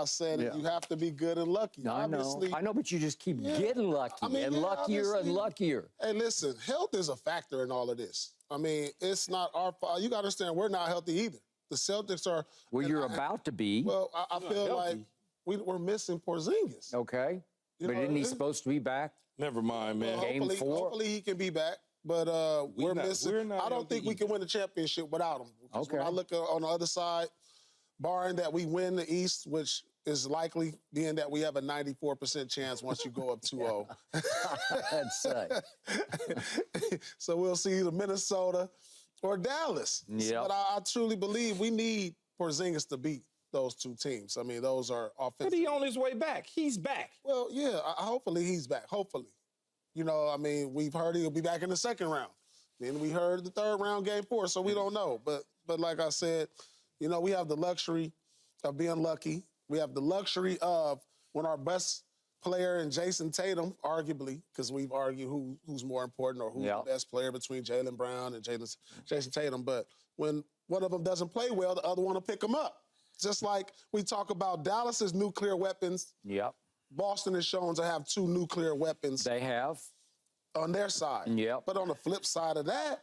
I said you have to be good and lucky. No, Obviously, I know, but you just keep getting lucky luckier and luckier. Hey, listen, health is a factor in all of this. I mean, it's not our fault. You got to understand, we're not healthy either. The Celtics are. Well, you're about to be. Well, I feel like we're missing Porzingis. Okay. But isn't he supposed to be back? Never mind, man. Well, hopefully he can be back. But we're missing. I don't think we can win the championship without him. Okay. When I look on the other side, barring that we win the East, which is likely, being that we have a 94% chance once you go up 2-0. That's right. So we'll see either Minnesota or Dallas. Yep. But I truly believe we need Porzingis to beat those two teams. I mean, those are offensive. But he on his way back. He's back. Well, yeah, hopefully he's back. Hopefully. You know, I mean, we've heard he'll be back in the second round. Then we heard the third round, game 4, so we don't know. But like I said, you know, we have the luxury of being lucky. We have the luxury of when our best player and Jason Tatum, arguably, because we've argued who's more important or who's the best player between Jaylen Brown and Jason Tatum. But when one of them doesn't play well, the other one will pick them up. Just like we talk about Dallas's nuclear weapons. Yep. Boston is shown to have 2 nuclear weapons. They have. On their side. Yep. But on the flip side of that,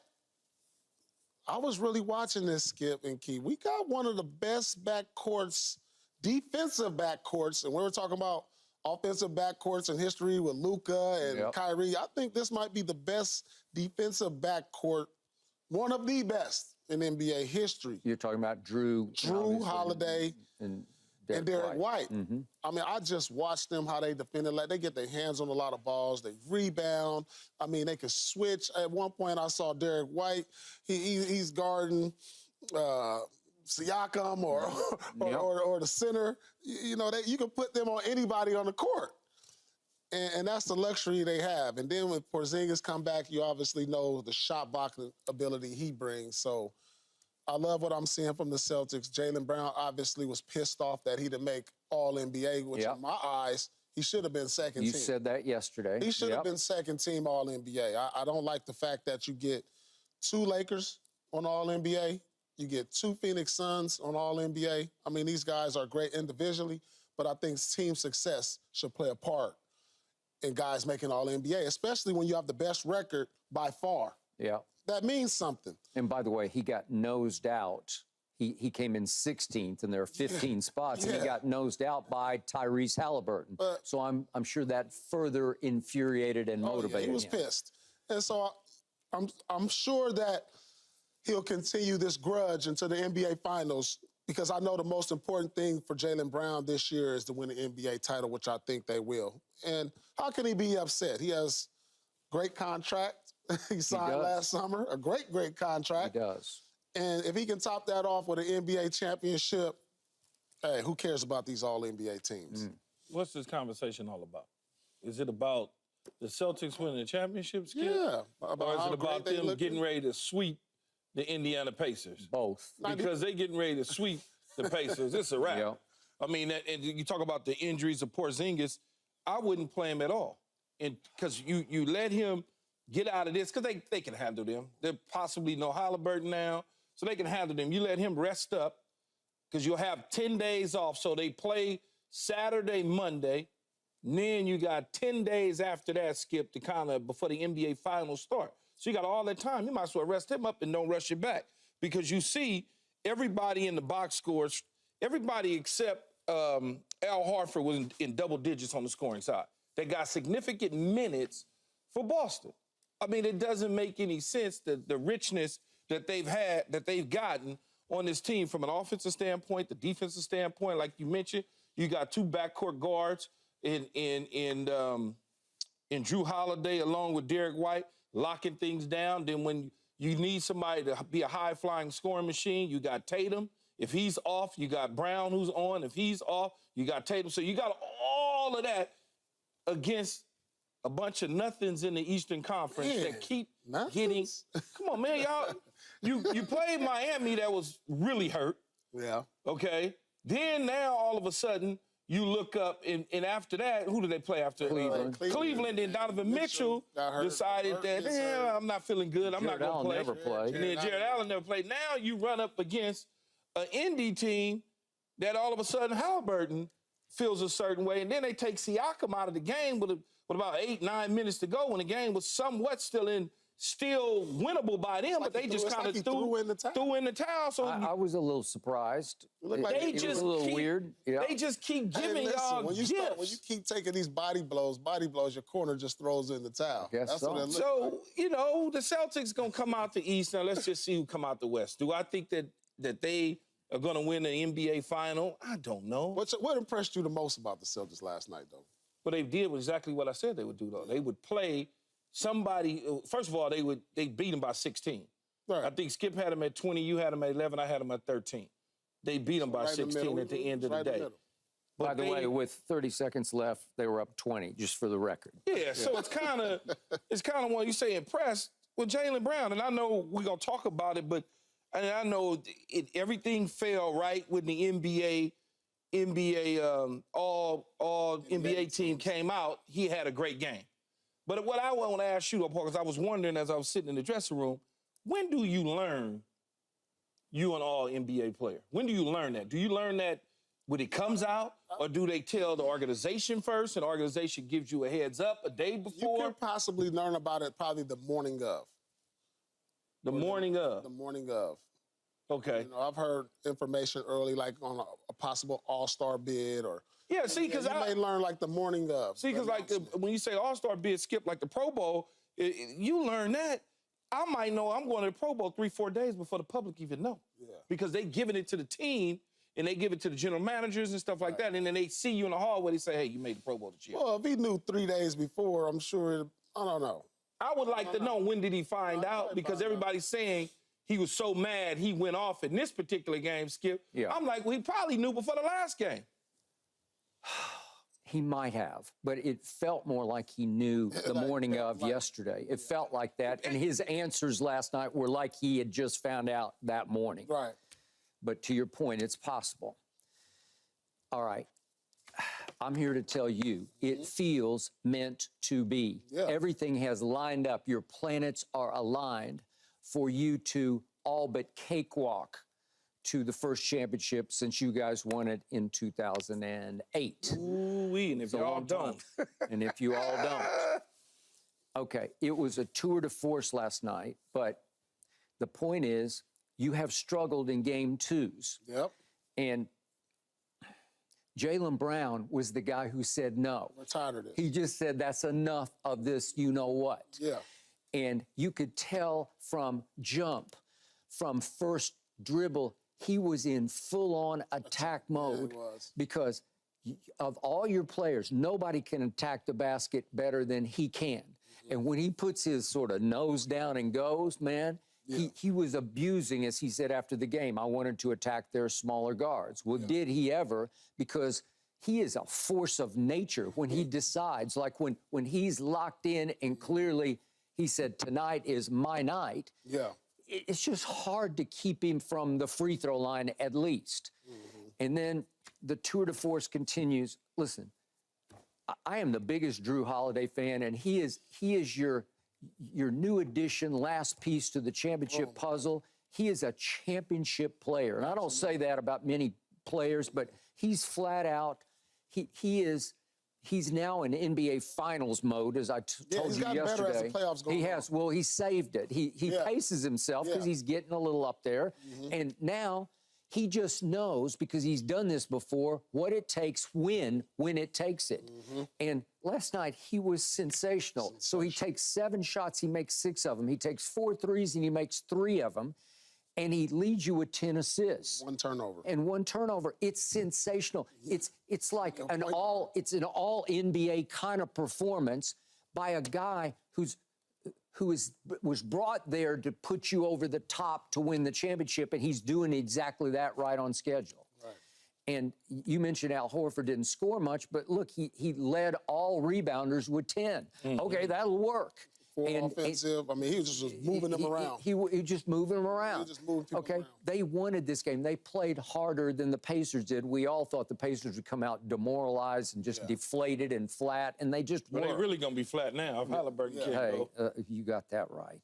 I was really watching this, Skip and Key. We got one of the best backcourts, defensive backcourts, and we were talking about offensive backcourts in history with Luka and Kyrie. I think this might be the best defensive backcourt, one of the best in NBA history. You're talking about Drew Holiday, and Derek White. Mm-hmm. I mean, I just watched them, how they defended. Like, they get their hands on a lot of balls. They rebound. I mean, they can switch. At one point, I saw Derek White. He's guarding Siakam or the center. You know, you can put them on anybody on the court. And that's the luxury they have. And then when Porzingis come back, you obviously know the shot blocking ability he brings. So I love what I'm seeing from the Celtics. Jaylen Brown obviously was pissed off that he didn't make All-NBA, which in my eyes, he should have been second team. You said that yesterday. He should have been second team All-NBA. I don't like the fact that you get 2 Lakers on All-NBA. You get 2 Phoenix Suns on All-NBA. I mean, these guys are great individually, but I think team success should play a part in guys making All-NBA, especially when you have the best record by far. Yeah. That means something. And by the way, he got nosed out. He came in 16th, and there are 15 spots, and he got nosed out by Tyrese Haliburton. So I'm sure that further infuriated and motivated him. He was pissed. And so I'm sure that he'll continue this grudge into the NBA Finals, because I know the most important thing for Jaylen Brown this year is to win the NBA title, which I think they will. And how can he be upset? He has great contract. He signed last summer, a great, great contract. He does. And if he can top that off with an NBA championship, hey, who cares about these All-NBA teams? What's this conversation all about? Is it about the Celtics winning the championship, Skip? Yeah. Or is it about them getting ready to sweep the Indiana Pacers? Both. Because they getting ready to sweep the Pacers. It's a wrap. Yeah. I mean, and you talk about the injuries of Porzingis, I wouldn't play him at all. And because you let him get out of this, because they can handle them. There's possibly no Haliburton now, so they can handle them. You let him rest up, because you'll have 10 days off. So they play Saturday, Monday, and then you got 10 days after that, Skip, to kind of before the NBA Finals start. So you got all that time. You might as well rest him up and don't rush it back, because you see everybody in the box scores, everybody except Al Horford was in double digits on the scoring side. They got significant minutes for Boston. I mean, it doesn't make any sense that the richness that they've gotten on this team from an offensive standpoint, the defensive standpoint, like you mentioned, you got 2 backcourt guards in Drew Holiday along with Derek White, locking things down. Then when you need somebody to be a high-flying scoring machine, you got Tatum. If he's off, you got Brown who's on. If he's off, you got Tatum. So you got all of that against a bunch of nothings in the Eastern Conference that keep getting. Come on, man, y'all. You played Miami that was really hurt. Yeah. Okay. Then now all of a sudden you look up and after that, who did they play after? Cleveland. And Donovan Mitchell decided that I'm not feeling good. I'm not going to play. Never played. And then Jared Allen never played. Now you run up against an Indy team that all of a sudden Haliburton feels a certain way, and then they take Siakam out of the game with about 8-9 minutes to go when the game was somewhat still winnable by them, but they just kind of threw in the towel. So I was a little surprised. It was a little weird. Yeah. They just keep giving y'all gifts. When you keep taking these body blows, your corner just throws in the towel. That's what it looks like. So, you know, the Celtics going to come out the East. Now, let's just see who come out the West. Do I think that they are going to win the NBA final? I don't know. What impressed you the most about the Celtics last night, though? What they did was exactly what I said they would do, though. They would play somebody. First of all, they beat them by 16. Right. I think Skip had them at 20. You had them at 11. I had them at 13. They beat them by 16 at the end of the day. By the way, with 30 seconds left, they were up 20, just for the record. Yeah, so it's kind of when you say impressed with Jaylen Brown, and I know we're gonna talk about it, but I know everything fell right when the NBA all NBA team came out. He had a great game. But what I want to ask you, though, Paul, because I was wondering as I was sitting in the dressing room, when do you learn you an all NBA player? When do you learn that? Do you learn that when it comes out, or do they tell the organization first, and the organization gives you a heads up a day before? You could possibly learn about it probably the morning of. The morning of? The morning of. Okay. You know, I've heard information early, like on a possible all-star bid, or yeah. See, because you may learn like the morning of. See, because like when you say all-star bid, Skip, like the Pro Bowl, you learn that. I might know I'm going to the Pro Bowl 3-4 days before the public even know. Yeah. Because they giving it to the team, and they give it to the general managers and stuff like that, and then they see you in the hallway. They say, "Hey, you made the Pro Bowl this year." Well, if he knew 3 days before, I'm sure. I don't know. I would like to know when did he find out, because everybody's saying he was so mad he went off in this particular game, Skip. Yeah. I'm like, well, he probably knew before the last game. He might have, but it felt more like he knew the morning of yesterday. It felt like that, and his answers last night were like he had just found out that morning. Right. But to your point, it's possible. All right. I'm here to tell you, it feels meant to be. Yeah. Everything has lined up. Your planets are aligned for you to all but cakewalk to the first championship since you guys won it in 2008. Ooh-wee, and if you all don't. And if you all don't. Okay, it was a tour de force last night, but the point is, you have struggled in game twos. Yep. And Jaylen Brown was the guy who said no. We're tired of this. He just said, that's enough of this you-know-what. Yeah. And you could tell from jump, from first dribble, he was in full-on attack mode. Yeah, he was. Because of all your players, nobody can attack the basket better than he can. Mm-hmm. And when he puts his sort of nose down and goes, man, yeah. He was abusing, as he said after the game, I wanted to attack their smaller guards. Well, yeah. Did he ever? Because he is a force of nature when he decides, like when he's locked in and clearly he said, tonight is my night. Yeah. It's just hard to keep him from the free throw line at least. Mm-hmm. And then the tour de force continues. Listen, I am the biggest Drew Holiday fan, and he is your new addition, last piece to the championship puzzle. He is a championship player. And I don't say that about many players, but he's flat out, he's now in NBA Finals mode, as I told you yesterday. Better as the playoffs go on. Well, he saved it. He paces himself because he's getting a little up there. Mm-hmm. And now he just knows, because he's done this before, what it takes when it takes it. Mm-hmm. And last night, he was sensational. So he takes 7 shots, he makes 6 of them. He takes 4 threes, and he makes 3 of them. And he leads you with 10 assists. 1 turnover. And 1 turnover. It's sensational. It's like an all NBA kind of performance by a guy who was brought there to put you over the top to win the championship, and he's doing exactly that right on schedule. Right. And you mentioned Al Horford didn't score much, but look, he led all rebounders with 10. Mm-hmm. Okay, that'll work. Offensive. I mean, he was just moving them around. He just moving them around. He just moving people around. They wanted this game. They played harder than the Pacers did. We all thought the Pacers would come out demoralized and just deflated and flat, and they just were. They're really going to be flat now if Haliburton can't go. You got that right.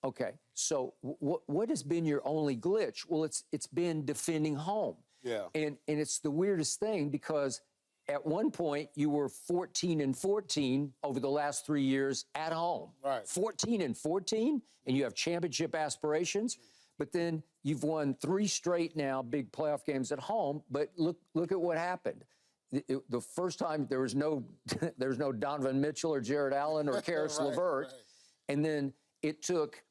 Okay, so what has been your only glitch? Well, it's been defending home. Yeah. And it's the weirdest thing, because at one point, you were 14-14 over the last 3 years at home. Right. 14-14, and you have championship aspirations. But then you've won 3 straight now, big playoff games at home. But look at what happened. The first time there was no Donovan Mitchell or Jared Allen or Karis LeVert, and then it took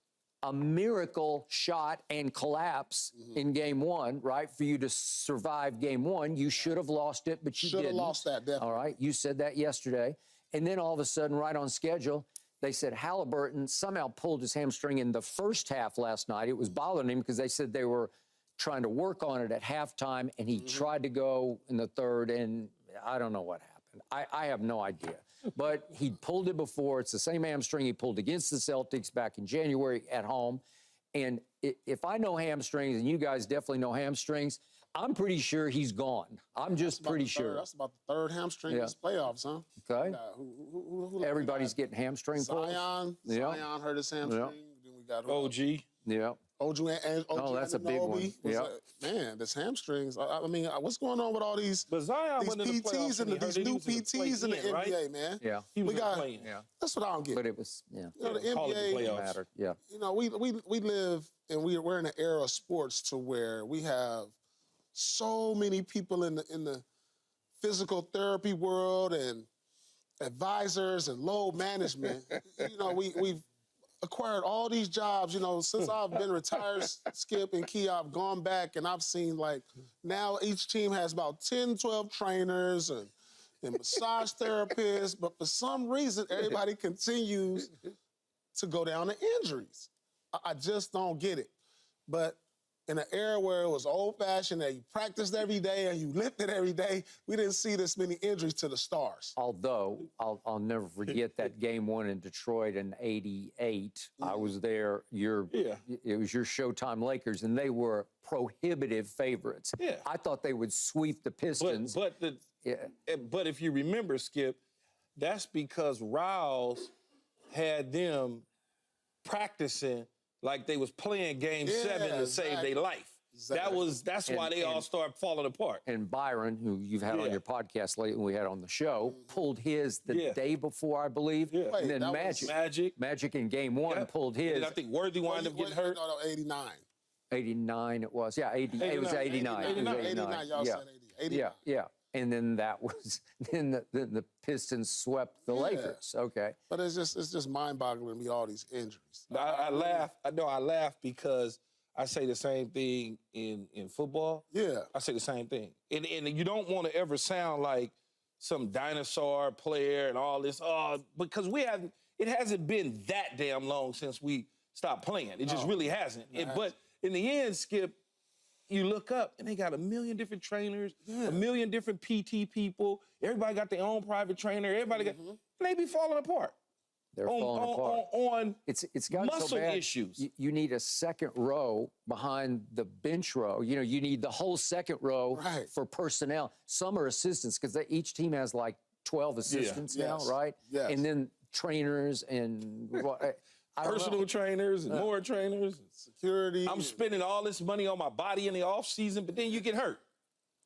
a miracle shot and collapse in game 1, right? For you to survive game 1, you should have lost it, but you didn't. Should have lost that, definitely. All right, you said that yesterday. And then all of a sudden, right on schedule, they said Haliburton somehow pulled his hamstring in the first half last night. It was bothering him because they said they were trying to work on it at halftime, and he tried to go in the third, and I don't know what happened. I have no idea. But he pulled it before. It's the same hamstring he pulled against the Celtics back in January at home. And if I know hamstrings, and you guys definitely know hamstrings, I'm pretty sure he's gone. I'm just pretty sure. That's about the 3rd hamstring in this playoffs, huh? Okay. Who Everybody's getting hamstring pulls. Zion hurt his hamstring. Then we got OG. Yeah. OG and OG. Oh, that's a big one. Yeah. Man, this hamstrings. I mean, what's going on with all these PTs and these new PTs in the NBA, man? Yeah. He was playing. Yeah. That's what I don't get. But it was, You know, the Call it the NBA playoffs. mattered. Yeah. You know, we live and we're in an era of sports to where we have so many people in the physical therapy world and advisors and load management. You know, we've acquired all these jobs. You know, since I've been retired, Skip and Key, I've gone back and I've seen like now each team has about 10, 12 trainers and massage therapists, but for some reason everybody continues to go down to injuries. I just don't get it. But in an era where it was old-fashioned, that you practiced every day and you lifted every day, we didn't see this many injuries to the stars. Although, I'll never forget that game 1 in Detroit in '88. I was there. It was your Showtime Lakers, and they were prohibitive favorites. Yeah. I thought they would sweep the Pistons. But if you remember, Skip, that's because Riles had them practicing like they was playing Game 7 to save their life. Exactly. That's why they all started falling apart. And Byron, who you've had on your podcast lately, and we had on the show, pulled his the day before, I believe. Yeah. And then Magic in Game 1 pulled his. And I think Worthy wound up getting hurt. No, 89. 89 it was. Yeah, it was 89. 89, y'all said 80. 89. Yeah. And then then the Pistons swept the Lakers. Okay. But it's just mind-boggling to me, all these injuries. I laugh. I laugh because I say the same thing in football. Yeah. I say the same thing. And you don't want to ever sound like some dinosaur player and all this. Because it hasn't been that damn long since we stopped playing. It just really hasn't. But in the end, Skip, you look up and they got a million different trainers, a million different PT people. Everybody got their own private trainer. Everybody got, and they be falling apart. They're falling apart. On it's gotten muscle so bad. issues. You need a second row behind the bench row. You know, you need the whole second row for personnel. Some are assistants because each team has like 12 assistants now, right? Yes. And then trainers and personal trainers and more trainers. Security. I'm spending all this money on my body in the off season, but then you get hurt.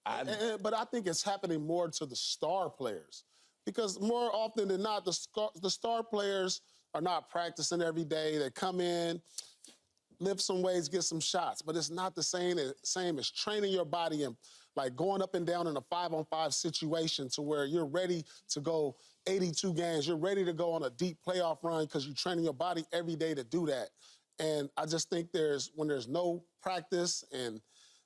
But I think it's happening more to the star players because more often than not, the star players are not practicing every day. They come in, lift some weights, get some shots, but it's not the same as training your body and like going up and down in a 5-on-5 situation to where you're ready to go 82 games. You're ready to go on a deep playoff run because you're training your body every day to do that. And I just think when there's no practice and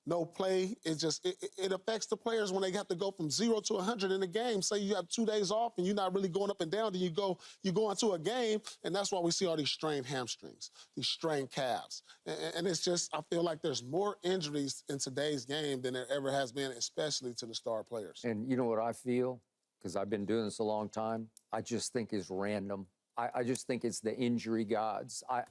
no play, it affects the players when they have to go from 0 to 100 in a game. Say you have 2 days off and you're not really going up and down, then you go into a game, and that's why we see all these strained hamstrings, these strained calves. And it's just, I feel like there's more injuries in today's game than there ever has been, especially to the star players. And you know what I feel? Because I've been doing this a long time, I just think is random. I just think it's the injury gods. I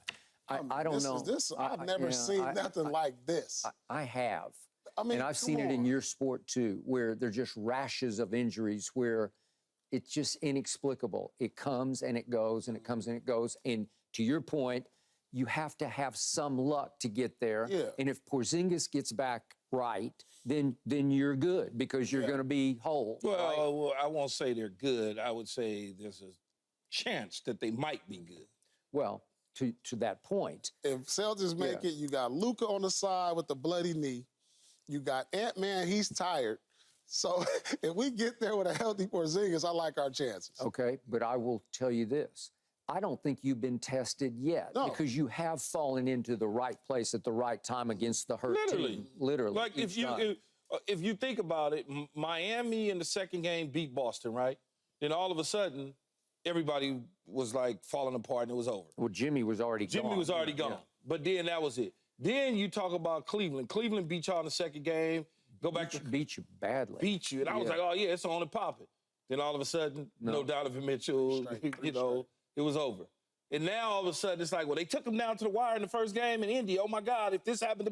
don't know. I've never seen nothing like this. I have. I mean, and I've seen it in your sport too, where they're just rashes of injuries where it's just inexplicable. It comes and it goes and it comes and it goes. And to your point, you have to have some luck to get there. Yeah. And if Porzingis gets back right, then you're good because you're going to be whole. Well, right? well, I won't say they're good. I would say there's a chance that they might be good. Well, to that point. If Celtics make it, you got Luka on the side with the bloody knee. You got Ant-Man, he's tired. So if we get there with a healthy Porzingis, I like our chances. Okay, but I will tell you this. I don't think you've been tested yet because you have fallen into the right place at the right time against the hurt team. Literally. Like if you think about it, Miami in the second game beat Boston, right? Then all of a sudden, everybody was like falling apart and it was over. Well, Jimmy was already gone. Jimmy was already gone. Yeah. But then that was it. Then you talk about Cleveland. Cleveland beat y'all in the second game. Beat you badly. Beat you. And I was like, oh, yeah, it's on and popping. Then all of a sudden, no Donovan Mitchell, it was over. And now all of a sudden, it's like, well, they took him down to the wire in the first game in Indy. Oh, my God, if this happened,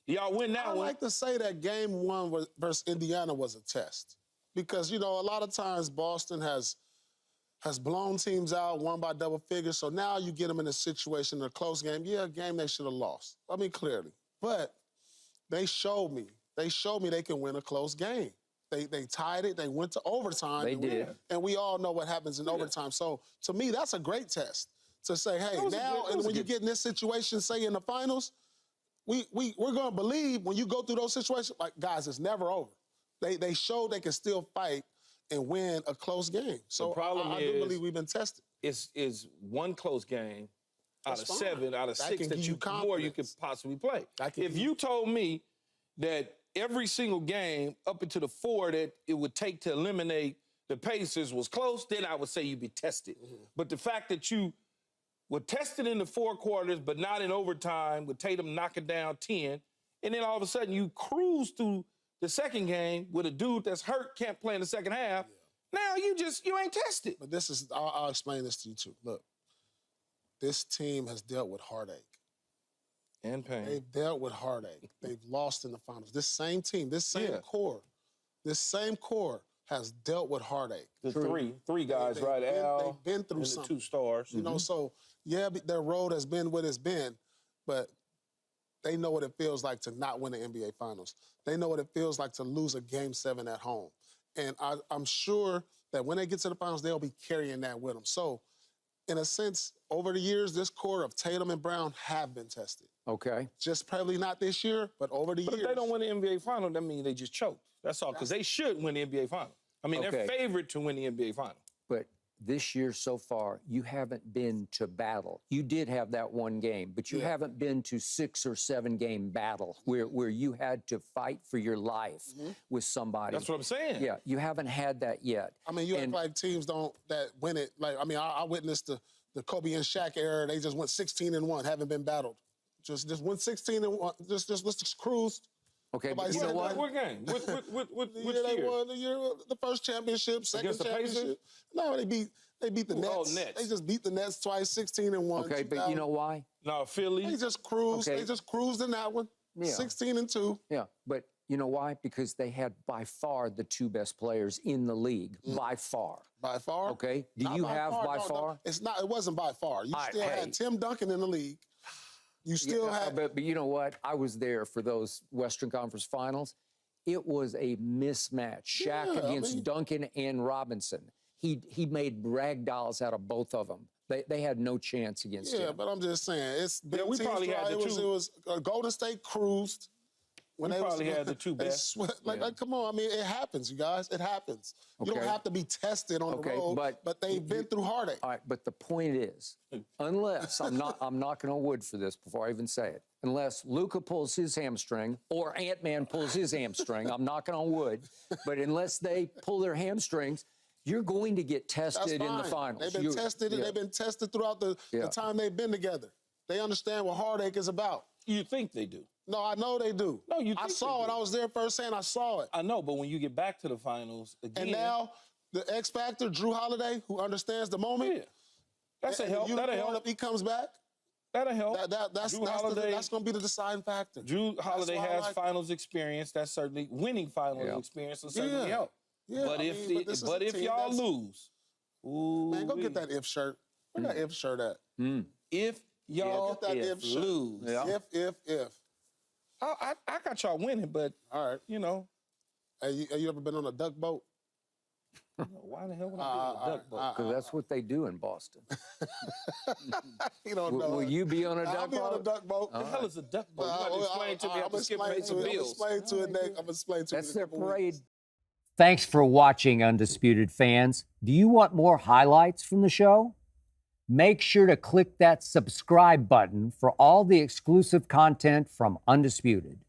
y'all win that one. I like to say that game one versus Indiana was a test. Because, a lot of times Boston has blown teams out, won by double figures. So now you get them in a situation in a close game. Yeah, a game they should have lost. I mean, clearly. But they showed me they can win a close game. They tied it. They went to overtime. They did. And we all know what happens in overtime. So, to me, that's a great test to say, hey, now, and when you get in this situation, say in the finals, we're going to believe when you go through those situations, like, guys, it's never over. They showed they can still fight and win a close game. So I do believe we've been tested. Is one close game out of 7, out of 6 that you could possibly play. If you told me that every single game up into the 4 that it would take to eliminate the Pacers was close, then I would say you'd be tested. Mm-hmm. But the fact that you were tested in the 4 quarters, but not in overtime, with Tatum knocking down 10, and then all of a sudden you cruise through the second game with a dude that's hurt, can't play in the second half. Yeah. Now you ain't tested. But I'll explain this to you too. Look, this team has dealt with heartache. And pain. They've dealt with heartache. They've lost in the finals. This same team, this same core has dealt with heartache. The three guys, right? Al, they've been through something. The 2 stars. So, their road has been what it's been, but they know what it feels like to not win the NBA Finals. They know what it feels like to lose a Game 7 at home. And I'm sure that when they get to the finals, they'll be carrying that with them. So, in a sense, over the years, this core of Tatum and Brown have been tested. Okay. Just probably not this year, but over the years. But if they don't win the NBA Final, that means they just choked. That's all, because they should win the NBA Final. I mean, they're favored to win the NBA Final. But this year so far, you haven't been to battle. You did have that one game, but you haven't been to 6 or 7 game battle where you had to fight for your life with somebody. That's what I'm saying. Yeah, you haven't had that yet. I mean, act like teams that win it. Like, I mean, I witnessed the Kobe and Shaq era. They just went 16-1, haven't been battled. Just went 16-1. Just let's just cruise. Okay, but you know what? What game? What year? They won the first championship, second against championship. The Pacers? No, they beat the Nets. Oh, Nets. They just beat the Nets twice, 16-1. Okay, but you know why? No, Philly. They just cruised. Okay. They just cruised in that one. Yeah. 16-2. Yeah, but you know why? Because they had by far the 2 best players in the league. By far. By far? Okay. Do you have by far? No, it's not. It wasn't by far. You still had Tim Duncan in the league. You still had. But you know what? I was there for those Western Conference Finals. It was a mismatch. Shaq against Duncan and Robinson. He made rag dolls out of both of them. They had no chance against him. Yeah, but I'm just saying, it's been we probably had the 2. It was Golden State cruised. When they probably had the 2 best. Like, come on, I mean, it happens, you guys. It happens. You don't have to be tested on the road, but they've been through heartache. All right, but the point is, unless I'm knocking on wood for this before I even say it, unless Luka pulls his hamstring or Ant-Man pulls his hamstring, I'm knocking on wood, but unless they pull their hamstrings, you're going to get tested in the finals. They've been tested, and they've been tested throughout the time they've been together. They understand what heartache is about. You think they do? No, I know they do. No, you think I saw it. I was there firsthand. I saw it. I know, but when you get back to the finals again. And now, the X Factor, Drew Holiday, who understands the moment. Yeah. That's a help. That'll help. If he comes back. That'll help. That's going to be the deciding factor. Drew Holiday has finals experience. That's certainly winning finals experience will certainly help. Yeah, but if y'all lose, man, go get that if shirt. Where that if shirt at? If y'all lose. If. I got y'all winning, but All right. you know, Hey, you ever been on a duck boat? why the hell would I be on a duck boat? Because that's what they do in Boston. You don't know. Will you be on a I'll duck be on a boat? duck boat. What the hell is a duck boat? You got to explain to me. I'm explain to it. I'm explain to it next. I'm explain to That's it. their parade. Thanks for watching, Undisputed fans. Do you want more highlights from the show? Make sure to click that subscribe button for all the exclusive content from Undisputed.